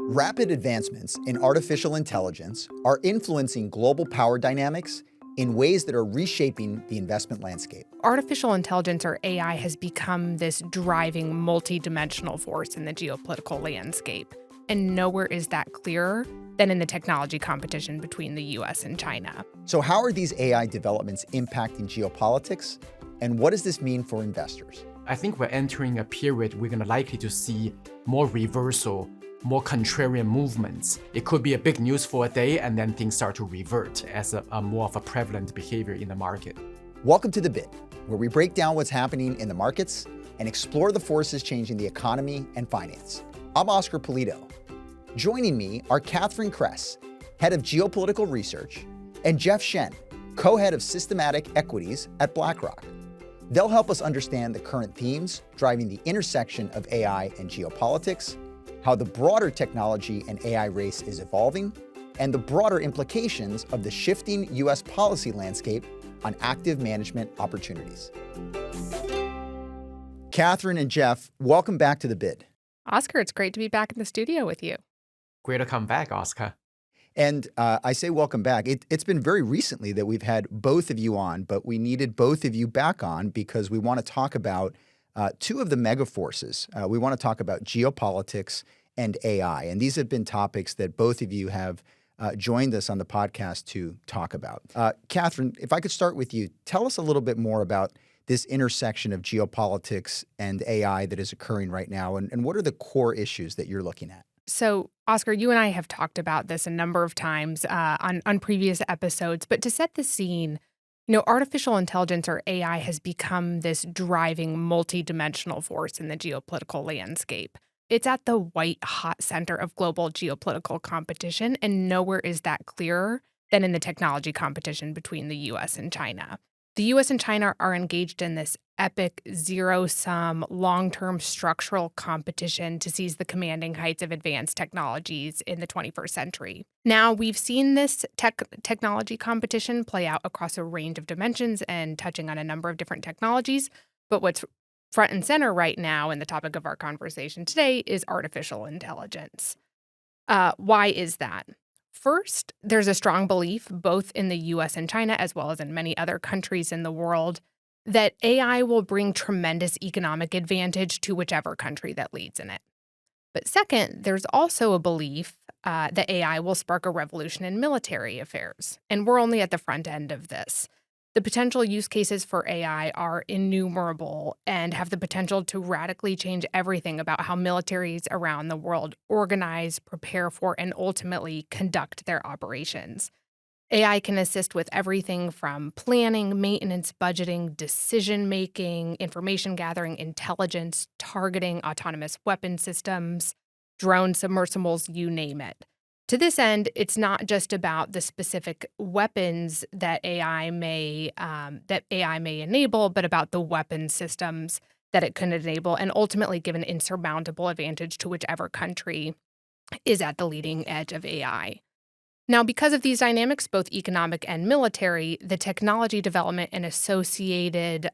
Rapid advancements in artificial intelligence are influencing global power dynamics in ways that are reshaping the investment landscape. Artificial intelligence, or AI, has become this driving multidimensional force in the geopolitical landscape. And nowhere is that clearer than in the technology competition between the U.S. and China. So how are these AI developments impacting geopolitics? And what does this mean for investors? I think we're entering a period we're going to likely to see more reversal, more contrarian movements. It could be a big news for a day and then things start to revert as a more of a prevalent behavior in the market. Welcome to The Bid, where we break down what's happening in the markets and explore the forces changing the economy and finance. I'm Oscar Polito. Joining me are Catherine Kress, head of geopolitical research, and Jeff Shen, co-head of systematic equities at BlackRock. They'll help us understand the current themes driving the intersection of AI and geopolitics, how the broader technology and AI race is evolving, and the broader implications of the shifting U.S. policy landscape on active management opportunities. Catherine and Jeff, welcome back to The Bid. Oscar, it's great to be back in the studio with you. Great to come back, Oscar. And I say welcome back. It's been very recently that we've had both of you on, but we needed both of you back on because we want to talk about two of the mega forces. We want to talk about geopolitics and AI. And these have been topics that both of you have joined us on the podcast to talk about. Catherine, if I could start with you, tell us a little bit more about this intersection of geopolitics and AI that is occurring right now. And what are the core issues that you're looking at? So, Oscar, you and I have talked about this a number of times on previous episodes, but to set the scene, artificial intelligence, or AI, has become this driving multidimensional force in the geopolitical landscape. It's at the white hot center of global geopolitical competition, and nowhere is that clearer than in the technology competition between the U.S. and China. The U.S. and China are engaged in this epic zero-sum, long-term structural competition to seize the commanding heights of advanced technologies in the 21st century. Now, we've seen this technology competition play out across a range of dimensions and touching on a number of different technologies, but what's front and center right now in the topic of our conversation today is artificial intelligence. Why is that? First, there's a strong belief, both in the U.S. and China, as well as in many other countries in the world, that AI will bring tremendous economic advantage to whichever country that leads in it. But second, there's also a belief that AI will spark a revolution in military affairs, and we're only at the front end of this. The potential use cases for AI are innumerable and have the potential to radically change everything about how militaries around the world organize, prepare for, and ultimately conduct their operations. AI can assist with everything from planning, maintenance, budgeting, decision-making, information gathering, intelligence, targeting, autonomous weapon systems, drone submersibles, you name it. To this end, it's not just about the specific weapons that AI may enable, but about the weapon systems that it can enable and ultimately give an insurmountable advantage to whichever country is at the leading edge of AI. Now, because of these dynamics, both economic and military, the technology development and associated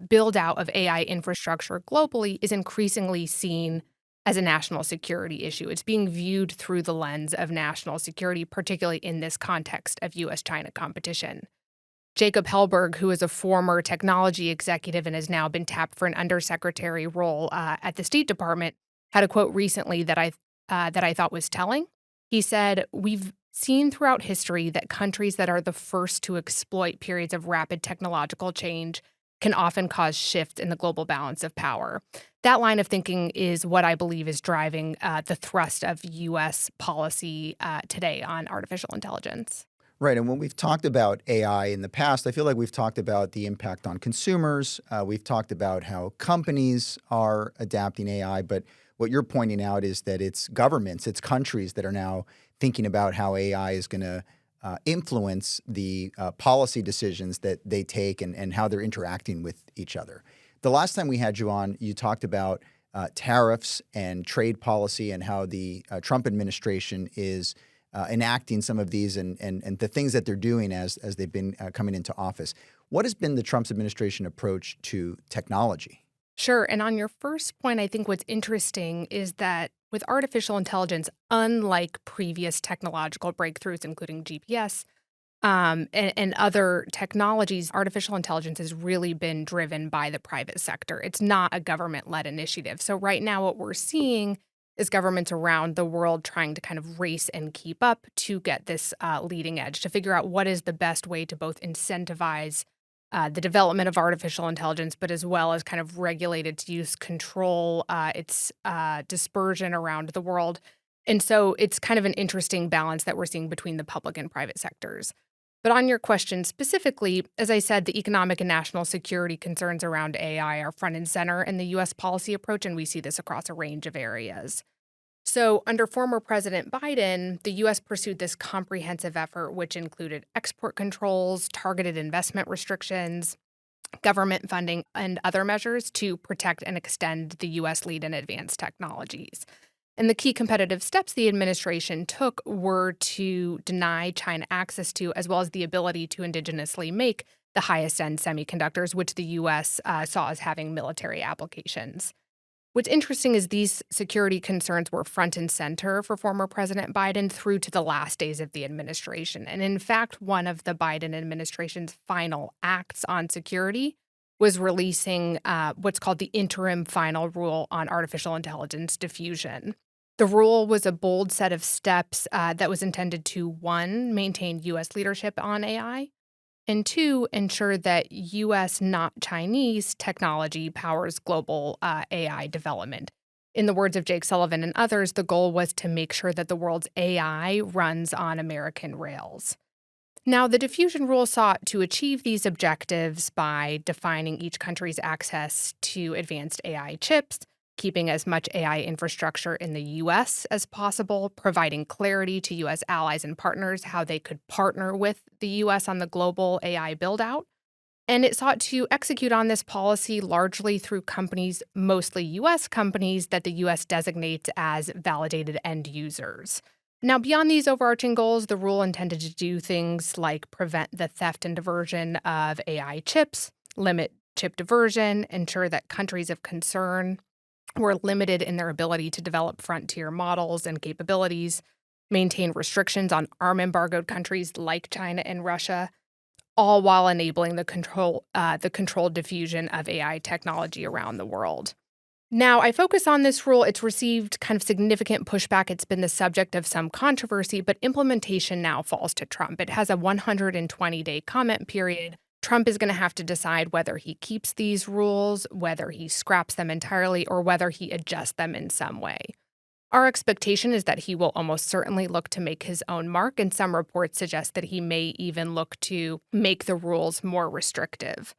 build-out of AI infrastructure globally is increasingly seen as a national security issue. It's being viewed through the lens of national security, particularly in this context of U.S.-China competition. Jacob Hellberg, who is a former technology executive and has now been tapped for an undersecretary role at the State Department, had a quote recently that I thought was telling. He said, "We've seen throughout history that countries that are the first to exploit periods of rapid technological change can often cause shifts in the global balance of power." That line of thinking is what I believe is driving the thrust of U.S. policy today on artificial intelligence. Right. And when we've talked about AI in the past, I feel like we've talked about the impact on consumers. We've talked about how companies are adapting AI. But what you're pointing out is that it's governments, it's countries that are now thinking about how AI is going to influence the policy decisions that they take and how they're interacting with each other. The last time we had you on, you talked about tariffs and trade policy and how the Trump administration is enacting some of these and the things that they're doing as they've been coming into office. What has been the Trump administration approach to technology? Sure. And on your first point, I think what's interesting is that with artificial intelligence, unlike previous technological breakthroughs, including GPS, and other technologies, artificial intelligence has really been driven by the private sector. It's not a government-led initiative. So right now what we're seeing is governments around the world trying to kind of race and keep up to get this leading edge, to figure out what is the best way to both incentivize the development of artificial intelligence, but as well as kind of regulate its use, control its dispersion around the world. And so it's kind of an interesting balance that we're seeing between the public and private sectors. But on your question specifically, as I said, the economic and national security concerns around AI are front and center in the U.S. policy approach, and we see this across a range of areas. So, under former President Biden, the U.S. pursued this comprehensive effort, which included export controls, targeted investment restrictions, government funding, and other measures to protect and extend the U.S. lead in advanced technologies. And the key competitive steps the administration took were to deny China access to, as well as the ability to indigenously make the highest end semiconductors, which the U.S. Saw as having military applications. What's interesting is these security concerns were front and center for former President Biden through to the last days of the administration. And in fact, one of the Biden administration's final acts on security was releasing what's called the interim final rule on artificial intelligence diffusion. The rule was a bold set of steps that was intended to, one, maintain U.S. leadership on AI, and two, ensure that U.S., not Chinese, technology powers global AI development. In the words of Jake Sullivan and others, the goal was to make sure that the world's AI runs on American rails. Now, the diffusion rule sought to achieve these objectives by defining each country's access to advanced AI chips, keeping as much AI infrastructure in the U.S. as possible, providing clarity to U.S. allies and partners how they could partner with the U.S. on the global AI build-out. And it sought to execute on this policy largely through companies, mostly U.S. companies, that the U.S. designates as validated end users. Now, beyond these overarching goals, the rule intended to do things like prevent the theft and diversion of AI chips, limit chip diversion, ensure that countries of concern were limited in their ability to develop frontier models and capabilities, maintain restrictions on arm-embargoed countries like China and Russia, all while enabling the controlled diffusion of AI technology around the world. Now, I focus on this rule. It's received kind of significant pushback. It's been the subject of some controversy, but implementation now falls to Trump. It has a 120-day comment period. Trump is going to have to decide whether he keeps these rules, whether he scraps them entirely, or whether he adjusts them in some way. Our expectation is that he will almost certainly look to make his own mark, and some reports suggest that he may even look to make the rules more restrictive.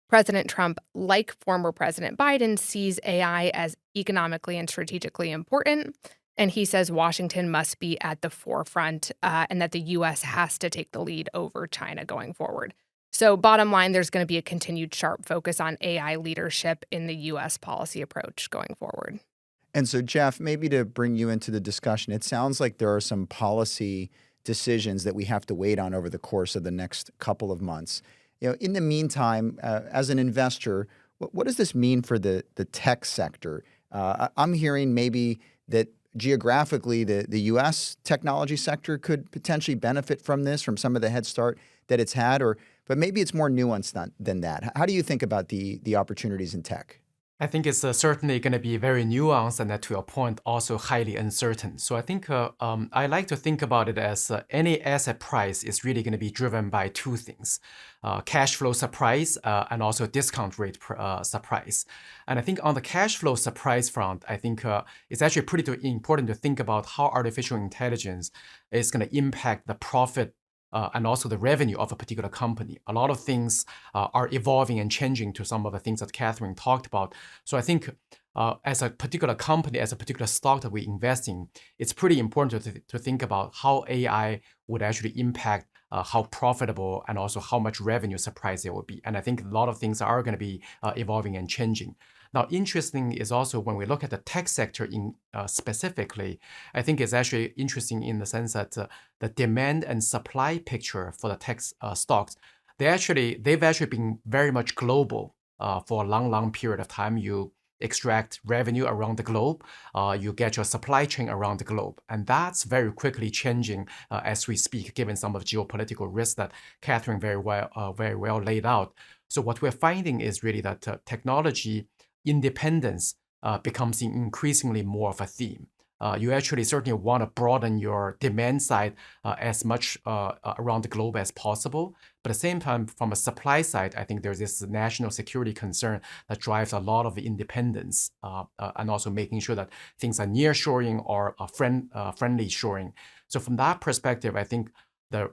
President Trump, like former President Biden, sees AI as economically and strategically important, and he says Washington must be at the forefront and that the U.S. has to take the lead over China going forward. So bottom line, there's going to be a continued sharp focus on AI leadership in the U.S. policy approach going forward. And so, Jeff, maybe to bring you into the discussion, it sounds like there are some policy decisions that we have to wait on over the course of the next couple of months. In the meantime, as an investor, what does this mean for the tech sector? I'm hearing maybe that geographically the U.S. technology sector could potentially benefit from this, from some of the head start that it's had, but maybe it's more nuanced than that. How do you think about the opportunities in tech? I think it's certainly going to be very nuanced and to your point, also highly uncertain. So I think I like to think about it as any asset price is really going to be driven by two things, cash flow surprise and also discount rate surprise. And I think on the cash flow surprise front, I think it's actually pretty important to think about how artificial intelligence is going to impact the profit and also the revenue of a particular company. A lot of things are evolving and changing to some of the things that Catherine talked about. So I think as a particular company, as a particular stock that we invest in, it's pretty important to think about how AI would actually impact how profitable and also how much revenue surprise there will be. And I think a lot of things are going to be evolving and changing. Now, interesting is also when we look at the tech sector in specifically, I think it's actually interesting in the sense that the demand and supply picture for the tech stocks, they've actually been very much global for a long period of time. You extract revenue around the globe. You get your supply chain around the globe. And that's very quickly changing as we speak, given some of the geopolitical risks that Catherine very well laid out. So what we're finding is really that technology independence becomes increasingly more of a theme. You actually certainly want to broaden your demand side as much around the globe as possible. But at the same time, from a supply side, I think there's this national security concern that drives a lot of independence and also making sure that things are nearshoring or friendly shoring. So from that perspective, I think the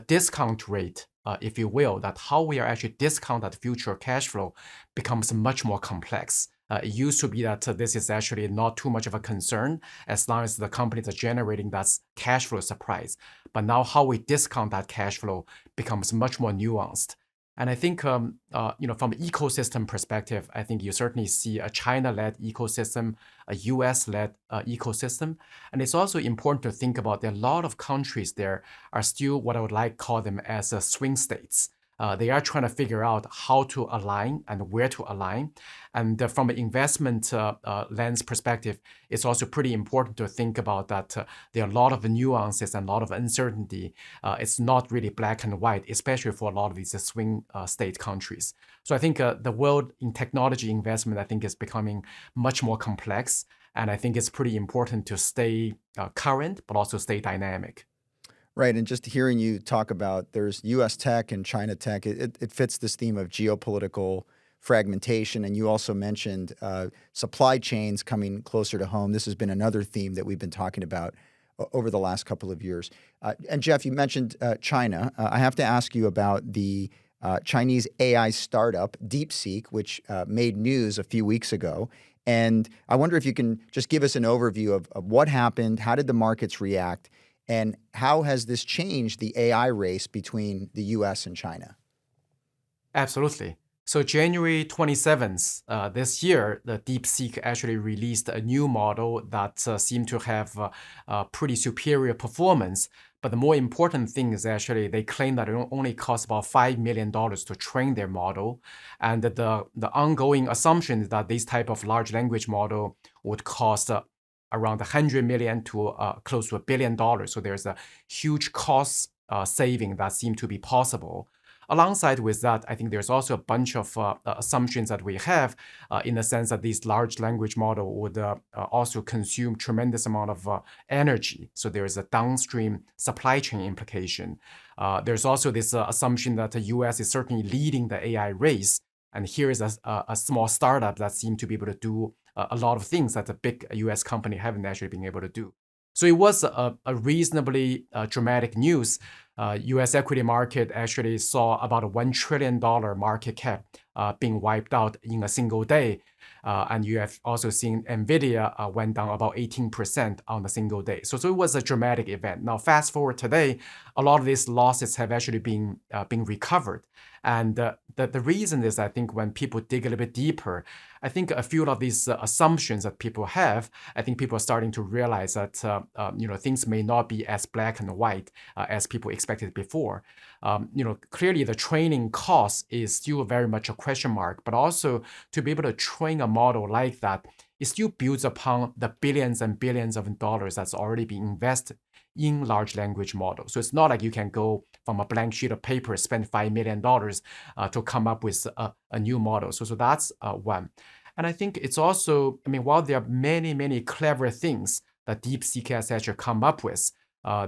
discount rate, if you will, that how we are actually discount that future cash flow becomes much more complex. It used to be that this is actually not too much of a concern as long as the companies are generating that cash flow surprise. But now how we discount that cash flow becomes much more nuanced. And I think, from an ecosystem perspective, I think you certainly see a China-led ecosystem, a US-led ecosystem. And it's also important to think about there are a lot of countries there are still what I would like to call them as swing states. They are trying to figure out how to align and where to align. And from an investment lens perspective, it's also pretty important to think about that there are a lot of nuances and a lot of uncertainty. It's not really black and white, especially for a lot of these swing state countries. So I think the world in technology investment, I think, is becoming much more complex. And I think it's pretty important to stay current, but also stay dynamic. Right. And just hearing you talk about there's US tech and China tech, it fits this theme of geopolitical fragmentation. And you also mentioned supply chains coming closer to home. This has been another theme that we've been talking about over the last couple of years. And Jeff, you mentioned China. I have to ask you about the Chinese AI startup, DeepSeek, which made news a few weeks ago. And I wonder if you can just give us an overview of what happened, how did the markets react, and how has this changed the AI race between the US and China? Absolutely. So January 27th this year, the DeepSeek actually released a new model that seemed to have pretty superior performance. But the more important thing is actually they claim that it only costs about $5 million to train their model. And the ongoing assumption is that this type of large language model would cost around 100 million to close to $1 billion. So there's a huge cost saving that seemed to be possible. Alongside with that, I think there's also a bunch of assumptions that we have in the sense that this large language model would also consume tremendous amount of energy. So there's a downstream supply chain implication. There's also this assumption that the US is certainly leading the AI race. And here is a small startup that seemed to be able to do a lot of things that a big US company haven't actually been able to do. So it was a reasonably dramatic news. US equity market actually saw about a $1 trillion market cap being wiped out in a single day. And you have also seen Nvidia went down about 18% on a single day. So it was a dramatic event. Now, fast forward today, a lot of these losses have actually been recovered. And the reason is, I think, when people dig a little bit deeper, I think a few of these assumptions that people have, I think people are starting to realize that things may not be as black and white as people expected before. Clearly the training cost is still very much a question mark, but also to be able to train a model like that, it still builds upon the billions and billions of dollars that's already been invested in large language models. So it's not like you can go from a blank sheet of paper, spend $5 million to come up with a new model. So that's one. And I think it's also, while there are many, many clever things that DeepSeek has actually come up with,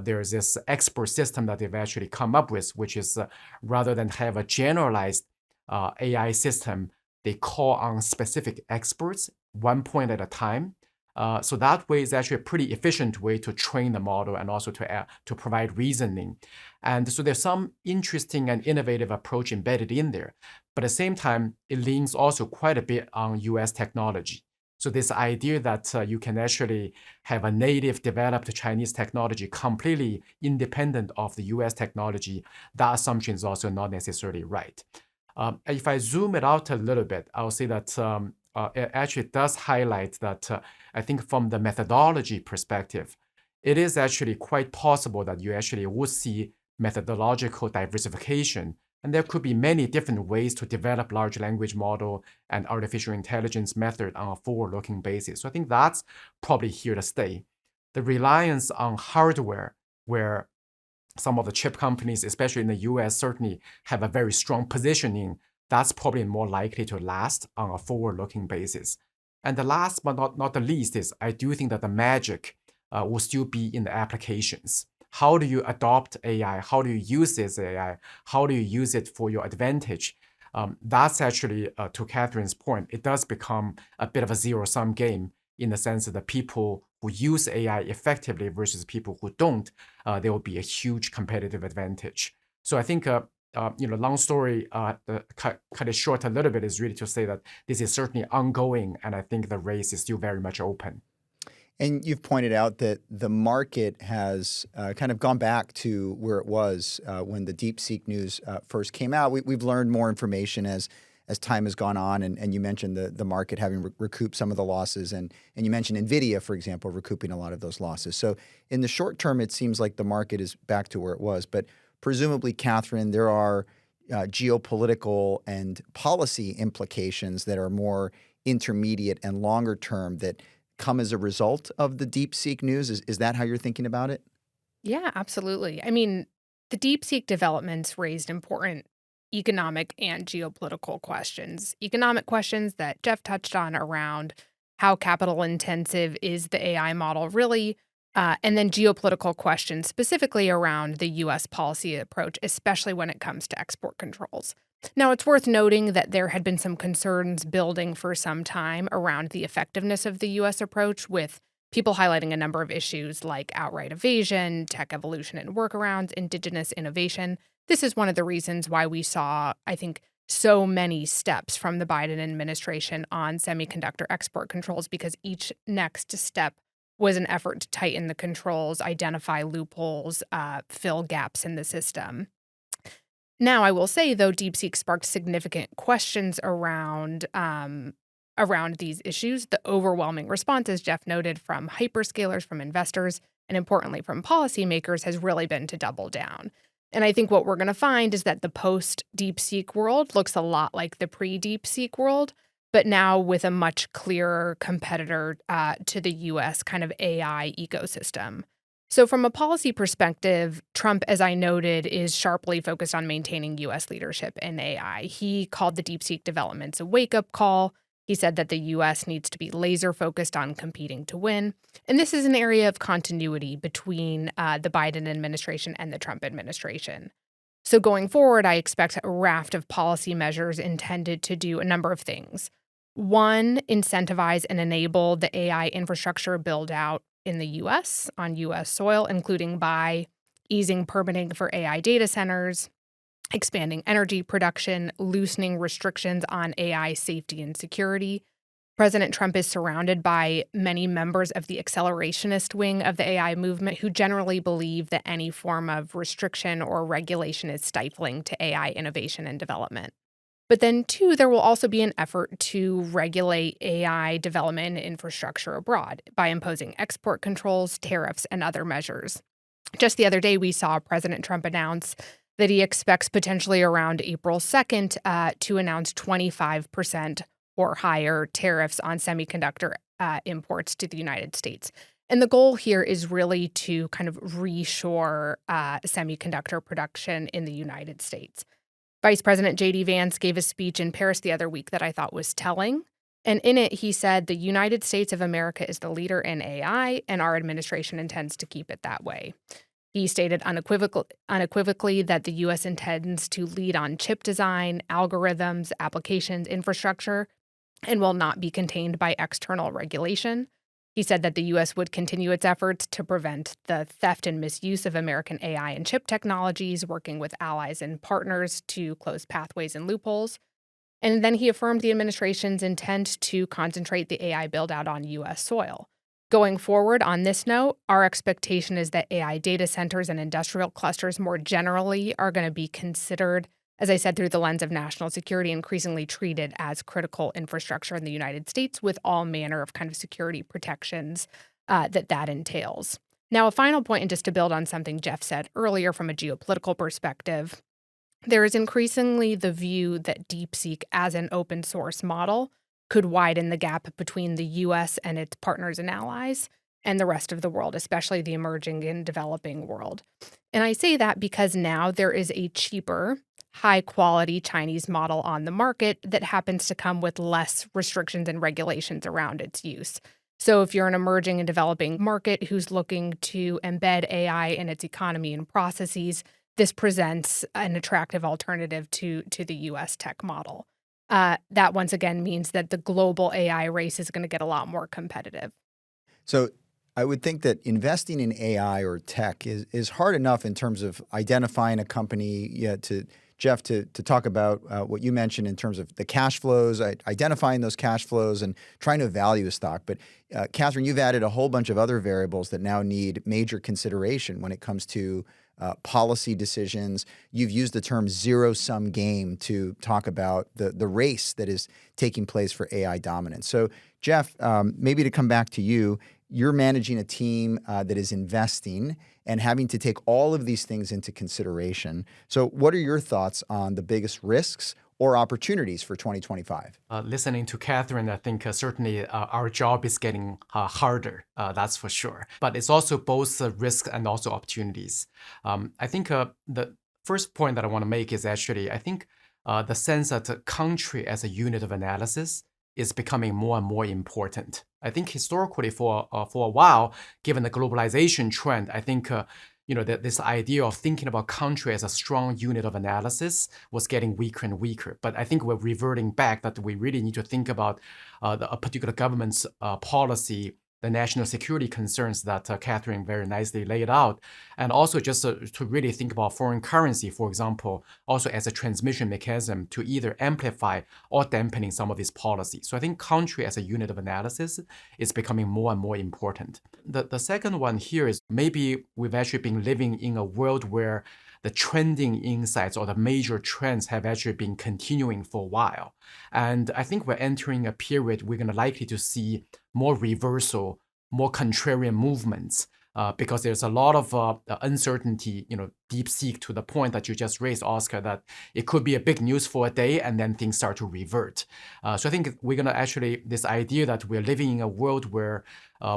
there's this expert system that they've actually come up with, which is rather than have a generalized AI system, they call on specific experts one point at a time. So that way is actually a pretty efficient way to train the model and also to provide reasoning. And so there's some interesting and innovative approach embedded in there. But at the same time, it leans also quite a bit on US technology. So this idea that you can actually have a native developed Chinese technology completely independent of the US technology, that assumption is also not necessarily right. If I zoom it out a little bit, I'll say that it actually does highlight that I think from the methodology perspective, it is actually quite possible that you actually would see methodological diversification And there could be many different ways to develop large language model and artificial intelligence method on a forward-looking basis. So I think that's probably here to stay. The reliance on hardware, where some of the chip companies, especially in the US, certainly have a very strong positioning, that's probably more likely to last on a forward-looking basis. And the last but not the least is I do think that the magic will still be in the applications. How do you adopt AI? How do you use this AI? How do you use it for your advantage? That's actually, to Catherine's point, it does become a bit of a zero-sum game in the sense that the people who use AI effectively versus people who don't, there will be a huge competitive advantage. So I think, long story, cut it short a little bit is really to say that this is certainly ongoing, and I think the race is still very much open. And you've pointed out that the market has kind of gone back to where it was when the DeepSeek news first came out. We've learned more information as time has gone on, and you mentioned the market having recouped some of the losses, and you mentioned Nvidia, for example, recouping a lot of those losses. So in the short term, it seems like the market is back to where it was. But presumably, Catherine, there are geopolitical and policy implications that are more intermediate and longer term that come as a result of the DeepSeek news. Is that how you're thinking about it? Yeah, absolutely. I mean, the DeepSeek developments raised important economic and geopolitical questions. Economic questions that Jeff touched on around how capital intensive is the AI model really, and then geopolitical questions specifically around the U.S. policy approach, especially when it comes to export controls. Now, it's worth noting that there had been some concerns building for some time around the effectiveness of the U.S. approach, with people highlighting a number of issues like outright evasion, tech evolution and workarounds, indigenous innovation. This is one of the reasons why we saw, I think, so many steps from the Biden administration on semiconductor export controls, because each next step was an effort to tighten the controls, identify loopholes, fill gaps in the system. Now, I will say, though, DeepSeek sparked significant questions around these issues. The overwhelming response, as Jeff noted, from hyperscalers, from investors, and importantly from policymakers, has really been to double down. And I think what we're going to find is that the post-DeepSeek world looks a lot like the pre-DeepSeek world, but now with a much clearer competitor to the U.S. kind of AI ecosystem. So from a policy perspective, Trump, as I noted, is sharply focused on maintaining U.S. leadership in AI. He called the DeepSeek developments a wake-up call. He said that the U.S. needs to be laser-focused on competing to win. And this is an area of continuity between the Biden administration and the Trump administration. So going forward, I expect a raft of policy measures intended to do a number of things. One, incentivize and enable the AI infrastructure build-out in the U.S. on U.S. soil, including by easing permitting for AI data centers, expanding energy production, loosening restrictions on AI safety and security. President Trump is surrounded by many members of the accelerationist wing of the AI movement who generally believe that any form of restriction or regulation is stifling to AI innovation and development. But then, two, there will also be an effort to regulate AI development and infrastructure abroad by imposing export controls, tariffs, and other measures. Just the other day, we saw President Trump announce that he expects potentially around April 2nd to announce 25% or higher tariffs on semiconductor imports to the United States. And the goal here is really to kind of reshore semiconductor production in the United States. Vice President J.D. Vance gave a speech in Paris the other week that I thought was telling. And in it, he said, the United States of America is the leader in AI, and our administration intends to keep it that way. He stated unequivocally that the U.S. intends to lead on chip design, algorithms, applications, infrastructure, and will not be contained by external regulation. He said that the U.S. would continue its efforts to prevent the theft and misuse of American AI and chip technologies, working with allies and partners to close pathways and loopholes. And then he affirmed the administration's intent to concentrate the AI build-out on U.S. soil. Going forward, on this note, our expectation is that AI data centers and industrial clusters more generally are going to be considered, as I said, through the lens of national security, increasingly treated as critical infrastructure in the United States with all manner of kind of security protections that entails. Now, a final point, and just to build on something Jeff said earlier from a geopolitical perspective, There is increasingly the view that DeepSeek as an open source model could widen the gap between the U.S. and its partners and allies and the rest of the world, especially the emerging and developing world. And I say that because now there is a cheaper, high quality Chinese model on the market that happens to come with less restrictions and regulations around its use. So if you're an emerging and developing market who's looking to embed AI in its economy and processes, this presents an attractive alternative to the U.S. tech model. That once again means that the global AI race is going to get a lot more competitive. So I would think that investing in AI or tech is hard enough in terms of identifying a company. To Jeff, to talk about what you mentioned in terms of the cash flows, identifying those cash flows and trying to value a stock. But Catherine, you've added a whole bunch of other variables that now need major consideration when it comes to policy decisions. You've used the term zero-sum game to talk about the race that is taking place for AI dominance. So Jeff, maybe to come back to you, you're managing a team that is investing and having to take all of these things into consideration. So what are your thoughts on the biggest risks or opportunities for 2025? Listening to Catherine, I think certainly our job is getting harder, that's for sure. But it's also both risks and also opportunities. I think the first point that I want to make is actually, I think the sense that a country as a unit of analysis is becoming more and more important. I think historically for a while, given the globalization trend, I think that this idea of thinking about country as a strong unit of analysis was getting weaker and weaker. But I think we're reverting back that we really need to think about a particular government's policy, the national security concerns that Catherine very nicely laid out, and also just to really think about foreign currency, for example, also as a transmission mechanism to either amplify or dampening some of these policies. So I think country as a unit of analysis is becoming more and more important. The second one here is maybe we've actually been living in a world where the trending insights or the major trends have actually been continuing for a while. And I think we're entering a period we're going to likely to see more reversal, more contrarian movements, because there's a lot of uncertainty, DeepSeek to the point that you just raised, Oscar, that it could be a big news for a day and then things start to revert. So I think we're going to actually, this idea that we're living in a world where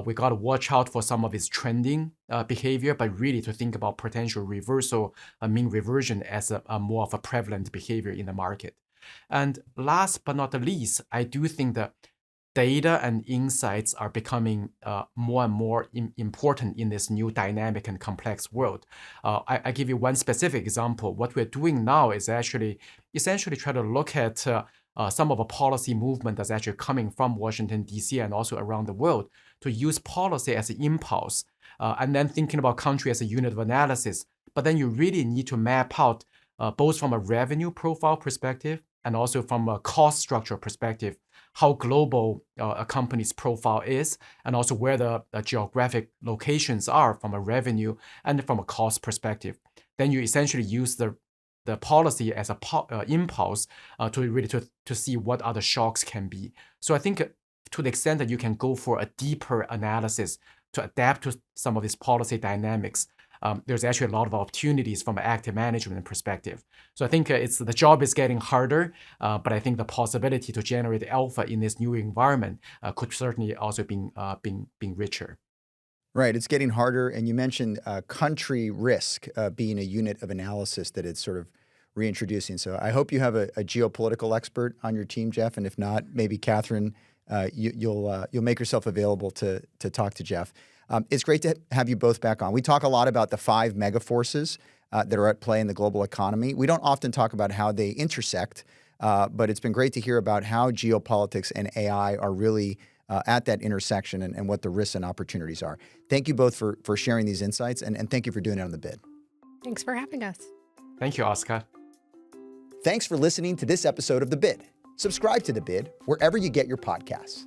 we got to watch out for some of its trending behavior, but really to think about potential reversal, mean reversion as a more of a prevalent behavior in the market. And last but not the least, I do think that data and insights are becoming more and more important in this new dynamic and complex world. I give you one specific example. What we're doing now is actually essentially try to look at some of a policy movement that's actually coming from Washington, D.C. and also around the world to use policy as an impulse and then thinking about country as a unit of analysis. But then you really need to map out both from a revenue profile perspective and also from a cost structure perspective, how global a company's profile is, and also where the geographic locations are from a revenue and from a cost perspective. Then you essentially use the policy as a impulse to really to see what other shocks can be. So I think to the extent that you can go for a deeper analysis to adapt to some of these policy dynamics, there's actually a lot of opportunities from an active management perspective. So I think the job is getting harder, but I think the possibility to generate alpha in this new environment could certainly also being richer. Right, it's getting harder. And you mentioned country risk being a unit of analysis that it's sort of reintroducing. So I hope you have a geopolitical expert on your team, Jeff. And if not, maybe Catherine, you'll make yourself available to talk to Jeff. It's great to have you both back on. We talk a lot about the 5 mega forces that are at play in the global economy. We don't often talk about how they intersect, but it's been great to hear about how geopolitics and AI are really at that intersection and what the risks and opportunities are. Thank you both for sharing these insights, and thank you for doing it on The Bid. Thanks for having us. Thank you, Oscar. Thanks for listening to this episode of The Bid. Subscribe to The Bid wherever you get your podcasts.